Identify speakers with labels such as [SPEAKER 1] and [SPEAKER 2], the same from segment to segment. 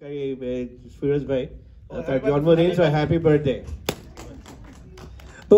[SPEAKER 1] ফিরোজ ভাই তার জন্মদিন, সো হ্যাপি বার্থডে।
[SPEAKER 2] তো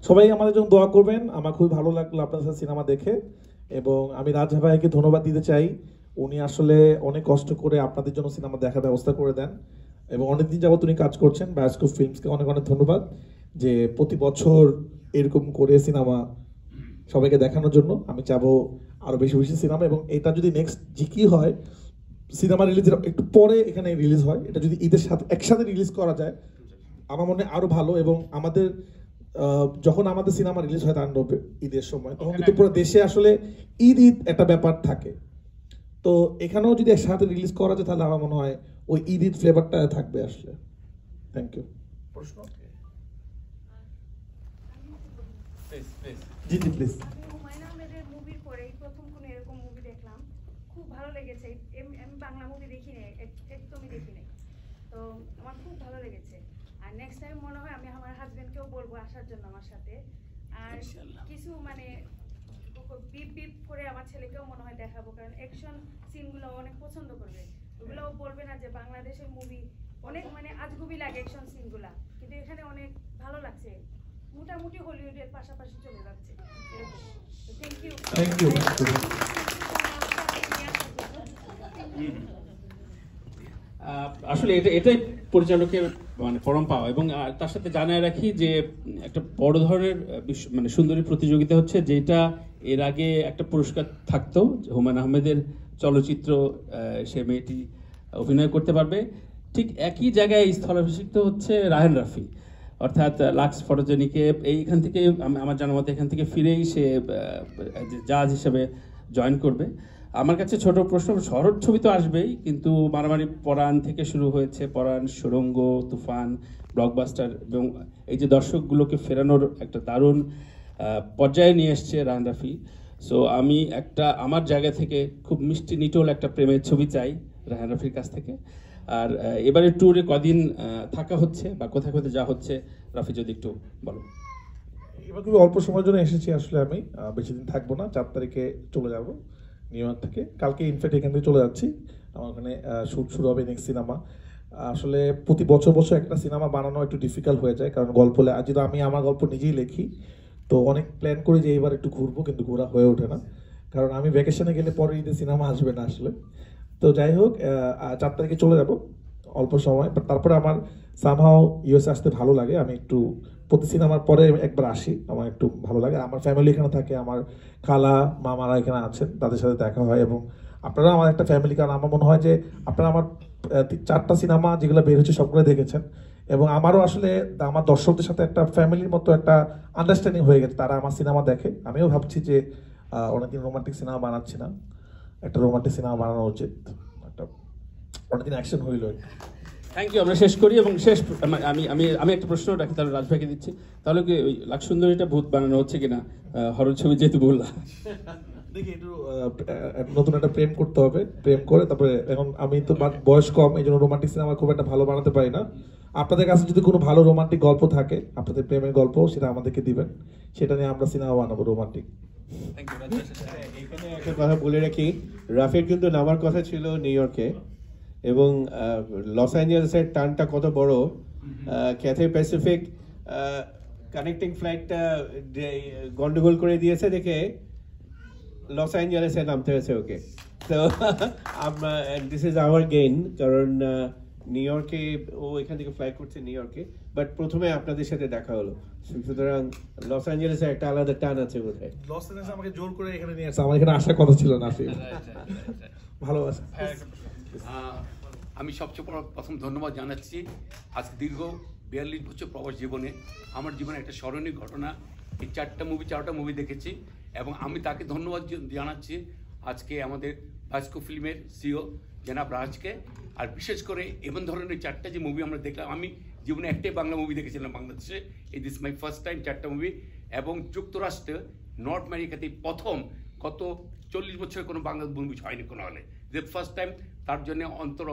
[SPEAKER 2] সবাই আমাদের জন্য দোয়া করবেন। আমার খুবই ভালো লাগলো আপনার সাথে সিনেমা দেখে, এবং আমি রাজা ভাইকে ধন্যবাদ দিতে চাই। উনি আসলে অনেক কষ্ট করে আপনাদের জন্য সিনেমা দেখার ব্যবস্থা করে দেন, এবং অনেকদিন যাবত উনি কাজ করছেন। বায়োস্কোপ ফিল্মসকে অনেক অনেক ধন্যবাদ যে প্রতি বছর এরকম করে সিনেমা সবাইকে দেখানোর জন্য। আমি চাবো আরো বেশি বেশি সিনেমা, এবং এটা যদি নেক্সট জিকি হয়, সিনেমা রিলিজের একটু পরে এখানে রিলিজ হয়, এটা যদি ঈদের সাথে একসাথে রিলিজ করা যায় আমার মনে হয় আরো ভালো। এবং আমাদের যখন আমাদের সিনেমা রিলিজ হয় তাণ্ডব ঈদের সময়, তখন কিন্তু পুরো দেশে আসলে ঈদ ঈদ একটা ব্যাপার থাকে। তো এখানেও যদি একসাথে রিলিজ করা যায় তাহলে আমার মনে হয় ওই ঈদ ঈদ ফ্লেভারটা থাকবে আসলে। Thank you. প্রশ্ন? জি জি প্লিজ।
[SPEAKER 3] হুমায়ুন আহমেদের মুভির পরেই প্রথম কোন এরকম মুভি দেখলাম, খুব ভালো লেগেছে। আমি বাংলা মুভি দেখি নাই, একদমই দেখি নাই, তো আমার খুব ভালো লেগেছে। আর নেক্সট টাইম মনে হয় আমি আমার হাজবেন্ডকেও বলবো আসার জন্য আমার সাথে। আর কিছু মানে বিপ বিপ করে আমার ছেলেকেও মনে হয় দেখাবো, কারণ অ্যাকশন সিনগুলো অনেক পছন্দ করবে। ওগুলোও বলবে না যে বাংলাদেশের মুভি অনেক মানে আজগুবি লাগে অ্যাকশন সিনগুলা, কিন্তু এখানে অনেক ভালো লাগছে, মোটামুটি হলিউডের পাশাপাশি চলে যাচ্ছে এরকম। Thank you.
[SPEAKER 2] Thank you.
[SPEAKER 4] আসলে এটাই পরিচালকের মানে পরম পাওয়া। এবং তার সাথে জানায় রাখি যে একটা বড় ধরনের মানে সুন্দরী প্রতিযোগিতা হচ্ছে, যেটা এর আগে একটা পুরস্কার থাকতো হুমায়ুন আহমেদের চলচ্চিত্র, সে মেয়েটি অভিনয় করতে পারবে। ঠিক একই জায়গায় স্থলাভিষিক্ত হচ্ছে রায়হান রাফি, অর্থাৎ লাক্স ফটোজেনিকে এইখান থেকে আমার জানা মতে এখান থেকে ফিরেই সে জাজ হিসেবে জয়েন করবে। আমার কাছে ছোট প্রশ্ন, শহর ছবি তো আসবেই, কিন্তু মারামারি পরাণ থেকে শুরু হয়েছে, পরাণ, সুড়ঙ্গ, তুফান, ব্লকবাস্টার, এবং এই যে দর্শকগুলোকে ফেরানোর একটা দারুণ পর্যায়ে নিয়ে এসছে রায়হান রাফি। সো আমি একটা আমার জায়গা থেকে খুব মিষ্টি নিটোল একটা প্রেমের ছবি চাই রায়হান রাফির কাছ থেকে। আর এবারে ট্যুরে কদিন থাকা হচ্ছে বা কোথায় কোথায় যা হচ্ছে, রাফি যদি একটু বলো।
[SPEAKER 2] এবার খুবই অল্প সময়ের জন্য এসেছি আসলে, আমি বেশি দিন থাকবো না। 4 তারিখে চলে যাব নিউ ইয়র্ক থেকে, কালকে ইনফ্যাক্ট এখান থেকে চলে যাচ্ছি। আমার ওখানে শুট শুরু হবে নেক্সট সিনেমা। আসলে প্রতি বছর বছর একটা সিনেমা বানানো একটু ডিফিকাল্ট হয়ে যায়, কারণ গল্প যেহেতু আমি আমার গল্প নিজেই লিখি, তো অনেক প্ল্যান করি যে এইবার একটু ঘুরবো, কিন্তু ঘোরা হয়ে ওঠে না, কারণ আমি ভ্যাকেশনে গেলে পরে ঈদের সিনেমা আসবে না আসলে। তো যাই হোক, 4 তারিখে চলে যাব অল্প সময়, বাট তারপরে আমার সামহাও ইউএসএ আসতে ভালো লাগে। আমি একটু প্রতি সিনেমার পরে একবার আসি, আমার একটু ভালো লাগে। আমার ফ্যামিলি এখানে থাকে, আমার খালা মামারা এখানে আছেন, তাদের সাথে দেখা হয়। এবং আপনারা আমার একটা ফ্যামিলি, কারণ আমার মনে হয় যে আপনারা আমার 4টা সিনেমা যেগুলো বের হচ্ছে সবগুলো দেখেছেন, এবং আমারও আসলে আমার দর্শকদের সাথে একটা ফ্যামিলির মতো একটা আন্ডারস্ট্যান্ডিং হয়ে গেছে। তারা আমার সিনেমা দেখে, আমিও ভাবছি যে অনেকদিন রোমান্টিক সিনেমা বানাচ্ছি না, একটা রোমান্টিক সিনেমা বানানো উচিত, একটা অনেকদিন অ্যাকশন হইল।
[SPEAKER 4] Thank you. আমরা শেষ করি, এবং শেষ আমি আমি আমি একটা প্রশ্ন রাখি, তাহলে রাজভাইকে দিচ্ছি। তাহলে কি ওই লাক্সুন্দরীটা ভূত বানানো হচ্ছে কিনা, হরর ছবি যেহেতু বললাম?
[SPEAKER 2] দেখি একটু নতুন একটা প্রেম করতে হবে, প্রেম করে তারপরে, এখন আমি তো বয়স কম, এই জন্য রোমান্টিক সিনেমা খুব একটা ভালো বানাতে পারি না। আপনাদের কাছে যদি কোনো ভালো রোমান্টিক গল্প থাকে, আপনাদের প্রেমের গল্প, সেটা আমাদেরকে দিবেন, সেটা নিয়ে আমরা সিনেমা বানাবো রোমান্টিক।
[SPEAKER 1] এখানে একটা কথা বলে রাখি, রাফির কিন্তু নামার কথা ছিল নিউ ইয়র্কে, এবং লস অ্যাঞ্জেলেসের টানটা কত বড়, ক্যাথে প্যাসিফিক কানেক্টিং ফ্লাইটটা গন্ডগোল করে দিয়েছে দেখে লস অ্যাঞ্জেলেসে নামতে হয়েছে ওকে। তো দিস ইজ আওয়ার গেইন, কারণ নিউ ইয়র্কে ও এখান থেকে ফ্লাই করছে নিউ ইয়র্কে, বাট প্রথমে আপনাদের সাথে দেখা হলো, সুতরাং লস অ্যাঞ্জেলেসে একটা আলাদা টান আছে বোধহয়।
[SPEAKER 2] লস অ্যাঞ্জেলেস আমাকে জোর করে এখানে নিয়ে আসছে, আমার এখানে আসার কথা ছিল না। ভালো আছে।
[SPEAKER 5] আমি সবচেয়ে প্রথম ধন্যবাদ জানাচ্ছি। আজকে দীর্ঘ 42 বছর প্রবাস জীবনে আমার জীবনে একটা স্মরণীয় ঘটনা, এই 4টা মুভি দেখেছি, এবং আমি তাকে ধন্যবাদ জানাচ্ছি আজকে আমাদের বায়োস্কোপ ফিল্মের সিও জনাব রাজকে। আর বিশেষ করে এমন ধরনের 4টা যে মুভি আমরা দেখলাম, আমি জীবনে একটাই বাংলা মুভি দেখেছিলাম বাংলাদেশে, এই দিস মাই ফার্স্ট টাইম 4টা মুভি। এবং যুক্তরাষ্ট্রে নর্থ আমেরিকাতে প্রথম গত 40 বছরে কোনো বাংলা মুভি হয়নি কোনো হলে, যে ফার্স্ট টাইম। তার জন্য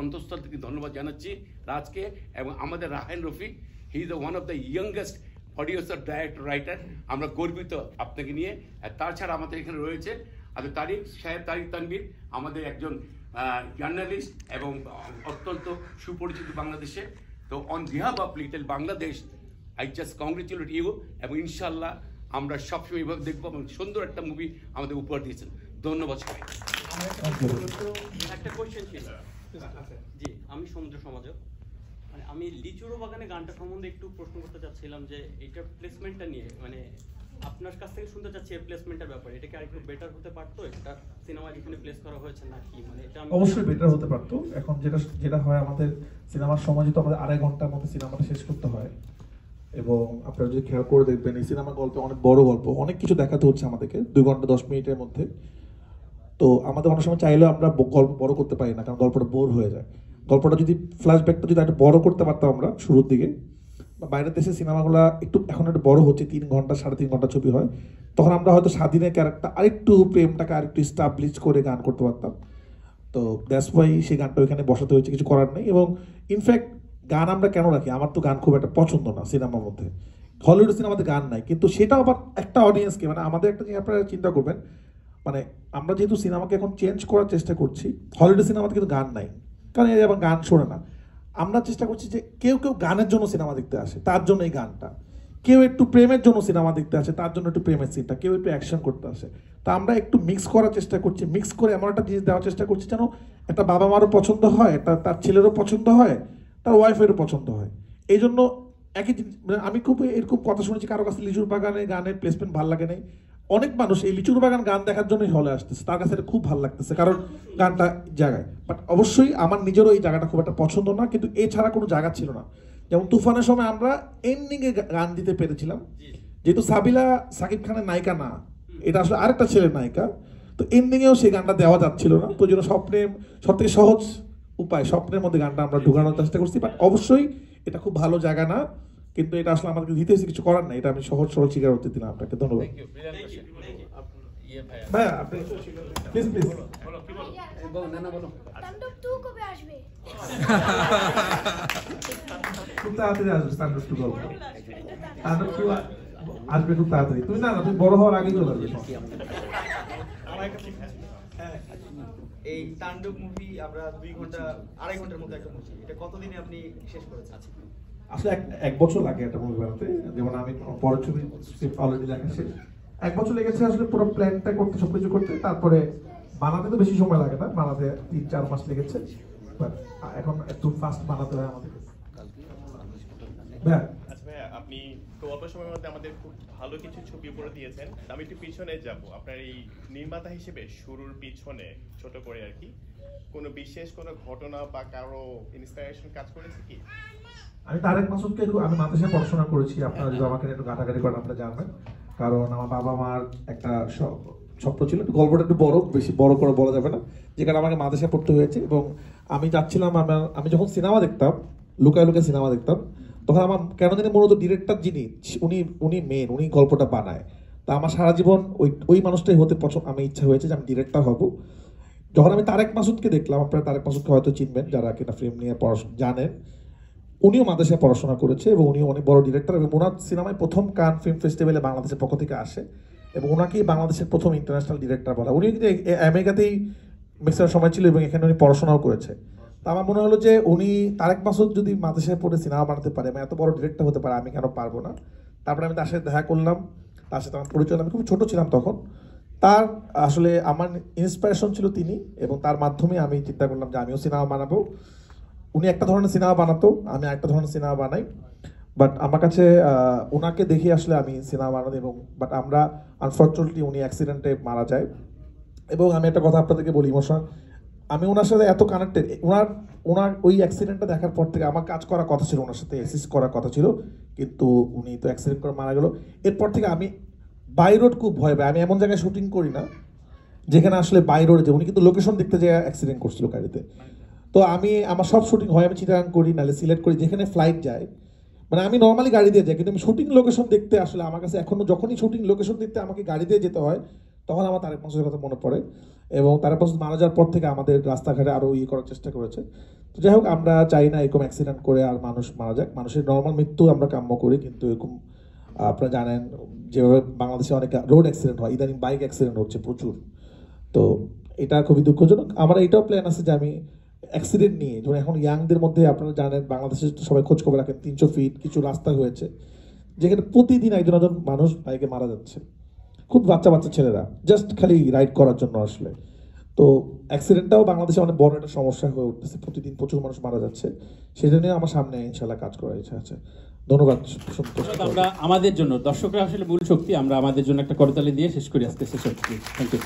[SPEAKER 5] অন্তঃস্থল থেকে ধন্যবাদ জানাচ্ছি রাজকে। এবং আমাদের Raihan Rafi, he is one of the youngest producer, director, writer. আমরা গর্বিত আপনাকে নিয়ে। তাছাড়া আমাদের এখানে রয়েছে তারিক সাহেব, তারিক তানভীর, আমাদের একজন জার্নালিস্ট এবং অত্যন্ত সুপরিচিত বাংলাদেশে। তো on behalf of little Bangladesh I just congratulate you, এবং ইনশাল্লাহ আমরা সবসময় এইভাবে দেখবো এবং সুন্দর একটা মুভি আমাদের উপহার দিয়েছেন। ধন্যবাদ সবাই।
[SPEAKER 6] একটা কোয়েশ্চেন ছিল। জি, আমি সমুদ্র সমাজক। মানে আমি লিচুরো বাগানে গানটা সম্বন্ধে একটু প্রশ্ন করতে চাচ্ছিলাম যে এটার প্লেসমেন্টটা নিয়ে, মানে আপনার কাছ থেকে শুনতে চাচ্ছি এই প্লেসমেন্টের ব্যাপারে। এটা কি আরেকটু বেটার হতে পারতো এটা সিনেমা যেখানে প্লেস করা হয়েছে নাকি? মানে এটা
[SPEAKER 2] অবশ্যই বেটার হতে পারতো। এখন যেটা হয় আমাদের সিনেমার সময় তো আমাদের 2.5 ঘন্টার মধ্যে সিনেমাটা শেষ করতে হয়, এবং আপনারা যদি খেয়াল করে দেখবেন এই সিনেমার গল্প অনেক বড় গল্প, অনেক কিছু দেখাতে হচ্ছে আমাদেরকে 2 ঘন্টা 10 মিনিটের মধ্যে। তো আমাদের অনেক সময় চাইলেও আমরা গল্প বড় করতে পারি না, কারণ গল্পটা বোর হয়ে যায়। গল্পটা যদি ফ্ল্যাশব্যাকটা যদি একটা বড় করতে পারতাম আমরা শুরুর দিকে, বা বাইরের দেশের সিনেমাগুলো এখন একটু বড় হচ্ছে, 3 ঘন্টা 3.5 ঘন্টা ছবি হয়, তখন আমরা হয়তো স্বাধীনের ক্যারেক্টার আরেকটু প্রেমটাকে আরেকটু স্টাবলিশ করে গান করতে পারতাম। তো দ্যাটস ওয়াই সেই গানটা ওইখানে বসাতে হয়েছে, কিছু করার নেই। এবং ইনফ্যাক্ট গান আমরা কেন রাখি, আমার তো গান খুব একটা পছন্দ না সিনেমার মধ্যে। হলিউড সিনেমাতে গান নাই, কিন্তু সেটাও আবার একটা অডিয়েন্সকে, মানে আমাদের একটা জিনিস আপনারা চিন্তা করবেন, মানে আমরা যেহেতু সিনেমাকে এখন চেঞ্জ করার চেষ্টা করছি, হলিউড সিনেমাতে কিন্তু গান নাই, কারণ এই আবার গান শোনে না। আমরা চেষ্টা করছি যে কেউ গানের জন্য সিনেমা দেখতে আসে, তার জন্য এই গানটা। কেউ একটু প্রেমের জন্য সিনেমা দেখতে আসে, তার জন্য একটু প্রেমের সিনটা। কেউ একটু অ্যাকশন করতে আসে, তা আমরা একটু মিক্স করার চেষ্টা করছি। মিক্স করে এমন একটা জিনিস দেওয়ার চেষ্টা করছি যেন একটা বাবা মারও পছন্দ হয়, তার ছেলেরও পছন্দ হয়, তার ওয়াইফেরও পছন্দ হয়। এই জন্য একই জিনিস, মানে আমি খুব এরকম কথা শুনেছি কারো কাছে লিচুর বাগানে গানের প্লেসমেন্ট ভালো লাগে নাই। অনেক মানুষ এই লিচুর বাগান গান দেখার জন্যই হলে আসতেছে, তার কাছে এটা খুব ভালো লাগতেছে, কারণ গানটা জায়গায়। বাট অবশ্যই আমার নিজেরও এই জায়গাটা খুব একটা পছন্দ না, কিন্তু এছাড়া কোনো জায়গা ছিল না। যেমন তুফানের সময় আমরা এন্ডিংয়ে গান দিতে পেরেছিলাম, যেহেতু সাবিলা সাকিব খানের নায়িকা না, এটা আসলে আরেকটা ছেলের নায়িকা, তো এন্ডিংয়েও সেই গানটা দেওয়া যাচ্ছিল না। তো জন্য সব থেকে সহজ উপায় স্বপ্নের মধ্যে গানটা আমরা ঢুকানোর চেষ্টা করছি। বাট অবশ্যই এটা খুব ভালো জায়গা না, কিন্তু এটা আসলে আমাদেরকে দিতে হয়েছে, কিছু করার নাই। এটা আমি সহজ সরল স্বীকার করতে দিলাম আপনাকে। ধন্যবাদ ভাইয়া, আপনি প্লিজ প্লিজ
[SPEAKER 7] তাণ্ডব 2 কবে আসবে?
[SPEAKER 2] খুব তাড়াতাড়ি আসবে তাণ্ডব 2 গল্প। তাণ্ডব 2 আসবে খুব তাড়াতাড়ি। তুমি না তুমি বড় হওয়ার আগেই চলে আসবে।
[SPEAKER 8] এই তাণ্ডব মুভি আমরা 2 ঘন্টা 2.5 ঘন্টার মধ্যে একটা মুভি, এটা কতদিনে আপনি শেষ করেছেন?
[SPEAKER 2] আসলে 1 বছর লাগে একটা মুভি বানাতে। যেমন আমি পরের ছবি স্ক্রিপ্ট অলরেডি লেখা শেষ, 1 বছর লেগেছে আসলে পুরো প্ল্যানটা করতে, সবকিছু করতে। তারপরে বানাতে তো বেশি সময় লাগে না, বানাতে 3-4 মাস লেগেছে। বাট এখন একটু ফাস্ট বানাতে হয় আমাদের।
[SPEAKER 9] আচ্ছা ভাইয়া, আপনি খুব অল্প সময়ের মধ্যে আমাদের খুব ভালো কিছু ছবি উপরে দিয়েছেন। আমি একটু পিছনে যাব, আপনার এই নির্মাতা হিসেবে শুরুর পিছনে ছোট করে আর কি কোনো বিশেষ কোনো ঘটনা বা কারো ইন্সপিরেশন কাজ করেছে কি?
[SPEAKER 2] আমি তারেক মাসুদকে আমি মাদ্রাসায় পড়াশোনা করেছি। আপনারা যদি আমাকে একটু ঘাটাঘাটি করেন আপনারা জানবেন, কারণ আমার বাবা মার একটা স্বপ্ন ছিল। গল্পটা একটু বড়, বেশি বড় করে বলা যাবে না, যেখানে আমাকে মাদ্রাসায় পড়তে হয়েছে। এবং আমি যাচ্ছিলাম, আমি যখন সিনেমা দেখতাম, লুকায় লুকায় সিনেমা দেখতাম, তখন আমার কেন জানি মূলত ডিরেক্টর যিনি উনি মেন, উনি গল্পটা বানায়। তা আমার সারা জীবন ওই মানুষটাই হতে আমি ইচ্ছা হয়েছে যে আমি ডিরেক্টর হব। যখন আমি তারেক মাসুদকে দেখলাম, আপনারা তারেক মাসুদকে হয়তো চিনবেন যারা কিনা ফিল্ম নিয়ে জানেন, উনিও মাদ্রাসায় পড়াশোনা করেছে এবং উনিও অনেক বড় ডিরেক্টর। এবং ওনার সিনেমায় প্রথম কান ফিল্ম ফেস্টিভ্যালে বাংলাদেশের পক্ষ থেকে আসে, এবং ওনাকেই বাংলাদেশের প্রথম ইন্টারন্যাশনাল ডিরেক্টর বলা। উনি কিন্তু আমেরিকাতেই ম্যাক্সিমাম সময় ছিল এবং এখানে উনি পড়াশোনাও করেছে। তা আমার মনে হলো যে উনি তারেক মাসুদ যদি মাদ্রাসায় পড়ে সিনেমা বানাতে পারে, এত বড় ডিরেক্টর হতে পারে, আমি কেন পারবো না? তারপরে আমি তার সাথে দেখা করলাম, তার সাথে আমার পরিচয়। আমি খুব ছোট ছিলাম তখন। তার আসলে আমার ইন্সপিরেশন ছিল তিনি, এবং তার মাধ্যমে আমি চিন্তা করলাম যে আমিও সিনেমা বানাবো। উনি একটা ধরনের সিনেমা বানাতো, আমি আরেকটা ধরনের সিনেমা বানাই। বাট আমার কাছে ওনাকে দেখে আসলে আমি সিনেমা বানাই। এবং বাট আমরা আনফর্চুনেটলি উনি অ্যাক্সিডেন্টে মারা যায়। এবং আমি একটা কথা আপনাদেরকে বলি, ইমোশন, আমি ওনার সাথে এত কানেক্টেড। ওনার ওই অ্যাক্সিডেন্টটা দেখার পর থেকে আমার কাজ করার কথা ছিল, ওনার সাথে অ্যাসিস্ট করার কথা ছিল, কিন্তু উনি তো অ্যাক্সিডেন্ট করে মারা গেল। এরপর থেকে আমি বাই রোড খুব ভয় পাই। আমি এমন জায়গায় শুটিং করি না যেখানে আসলে বাই রোডে যে, উনি কিন্তু লোকেশন দেখতে যেয়ে অ্যাক্সিডেন্ট করছিল গাড়িতে। তো আমার সব শুটিং হয় আমি চিটাগাং করি, নাহলে সিলেক্ট করি, যেখানে ফ্লাইট যায়। মানে আমি নর্মালি গাড়ি দিয়ে যাই, কিন্তু আমি শুটিং লোকেশন দেখতে আসলে আমার কাছে এখনো, যখনই শুটিং লোকেশন দেখতে আমাকে গাড়ি দিয়ে যেতে হয়, তখন আমার তারেক মাসুদের কথা মনে পড়ে। এবং তারেক মাসুদ মারা যাওয়ার পর থেকে আমাদের রাস্তাঘাটে আরও করার চেষ্টা করেছে। তো যাই হোক, আমরা চাই না এরকম অ্যাক্সিডেন্ট করে আর মানুষ মারা যাক। মানুষের নর্মাল মৃত্যু আমরা কাম্য করি, কিন্তু এরকম আপনারা জানেন যেভাবে বাংলাদেশে অনেক রোড অ্যাক্সিডেন্ট হয়, ইদানিং বাইক অ্যাক্সিডেন্ট হচ্ছে প্রচুর। তো এটা খুবই দুঃখজনক। আমার এটাও প্ল্যান আছে যে আমি অ্যাক্সিডেন্ট নিয়ে, যেমন এখন ইয়াংদের মধ্যে আপনারা জানেন বাংলাদেশে সবাই খোঁজ খবর রাখেন, 300 ফিট কিছু রাস্তা হয়েছে যেখানে প্রতিদিন একজন মানুষ বাইকে মারা যাচ্ছে, খুব বাচ্চা বাচ্চা ছেলেরা জাস্ট খালি রাইড করার জন্য আসলে। তো অ্যাক্সিডেন্টটাও বাংলাদেশে অনেক বড় একটা সমস্যা হয়ে উঠতেছে, প্রতিদিন প্রচুর মানুষ মারা যাচ্ছে, সেটা নিয়ে আমার সামনে ইনশাল্লাহ কাজ করার ইচ্ছা আছে। ধন্যবাদ।
[SPEAKER 4] আমরা আমাদের জন্য, দর্শকরা আসলে মূল শক্তি, আমরা আমাদের জন্য একটা করতালি দিয়ে শেষ করি আজকে সেশন। Thank you.